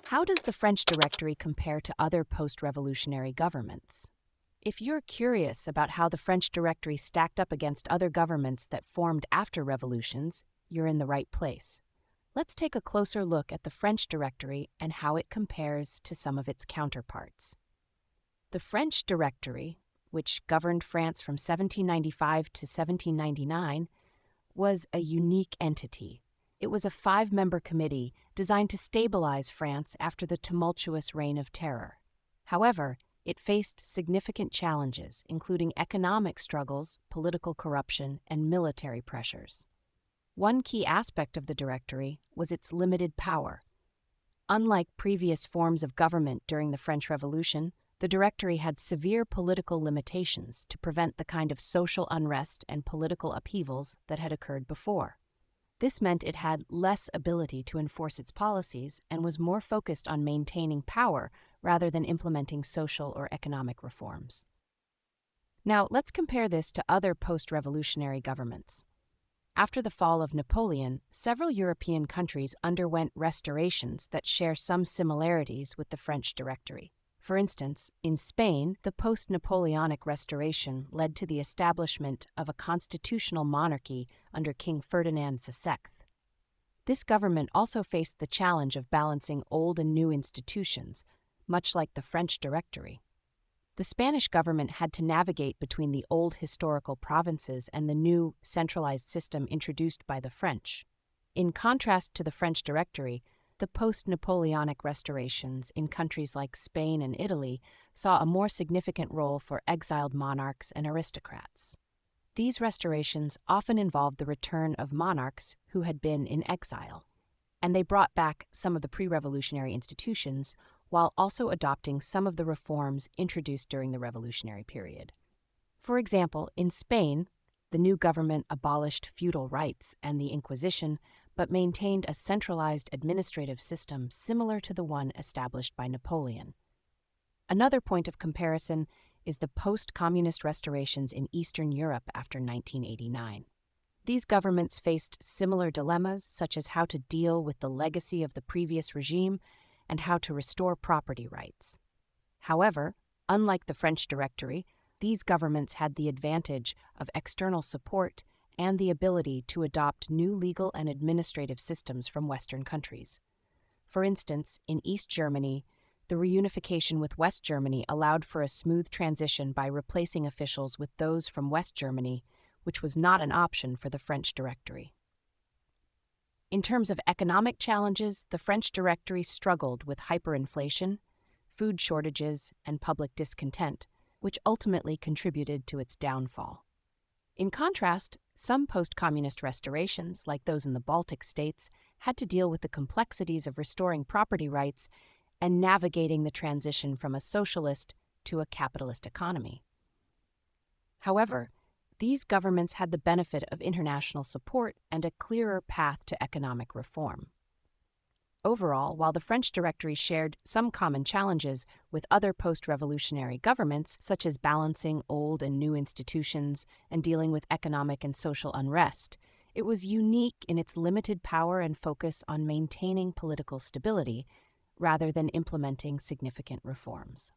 How does the French Directory compare to other post-revolutionary governments? If you're curious about how the French Directory stacked up against other governments that formed after revolutions, you're in the right place. Let's take a closer look at the French Directory and how it compares to some of its counterparts. The French Directory, which governed France from 1795 to 1799, was a unique entity. It was a five-member committee designed to stabilize France after the tumultuous Reign of Terror. However, it faced significant challenges, including economic struggles, political corruption, and military pressures. One key aspect of the Directory was its limited power. Unlike previous forms of government during the French Revolution, the Directory had severe political limitations to prevent the kind of social unrest and political upheavals that had occurred before. This meant it had less ability to enforce its policies and was more focused on maintaining power rather than implementing social or economic reforms. Now, let's compare this to other post-revolutionary governments. After the fall of Napoleon, several European countries underwent restorations that share some similarities with the French Directory. For instance, in Spain, the post-Napoleonic restoration led to the establishment of a constitutional monarchy under King Ferdinand II. This government also faced the challenge of balancing old and new institutions, much like the French Directory. The Spanish government had to navigate between the old historical provinces and the new, centralized system introduced by the French. In contrast to the French Directory, the post-Napoleonic restorations in countries like Spain and Italy saw a more significant role for exiled monarchs and aristocrats. These restorations often involved the return of monarchs who had been in exile, and they brought back some of the pre-revolutionary institutions while also adopting some of the reforms introduced during the revolutionary period. For example, in Spain, the new government abolished feudal rights and the Inquisition, but maintained a centralized administrative system similar to the one established by Napoleon. Another point of comparison is the post-communist restorations in Eastern Europe after 1989. These governments faced similar dilemmas, such as how to deal with the legacy of the previous regime and how to restore property rights. However, unlike the French Directory, these governments had the advantage of external support and the ability to adopt new legal and administrative systems from Western countries. For instance, in East Germany, the reunification with West Germany allowed for a smooth transition by replacing officials with those from West Germany, which was not an option for the French Directory. In terms of economic challenges, the French Directory struggled with hyperinflation, food shortages, and public discontent, which ultimately contributed to its downfall. In contrast, some post-communist restorations, like those in the Baltic states, had to deal with the complexities of restoring property rights and navigating the transition from a socialist to a capitalist economy. However, these governments had the benefit of international support and a clearer path to economic reform. Overall, while the French Directory shared some common challenges with other post-revolutionary governments, such as balancing old and new institutions and dealing with economic and social unrest, it was unique in its limited power and focus on maintaining political stability rather than implementing significant reforms.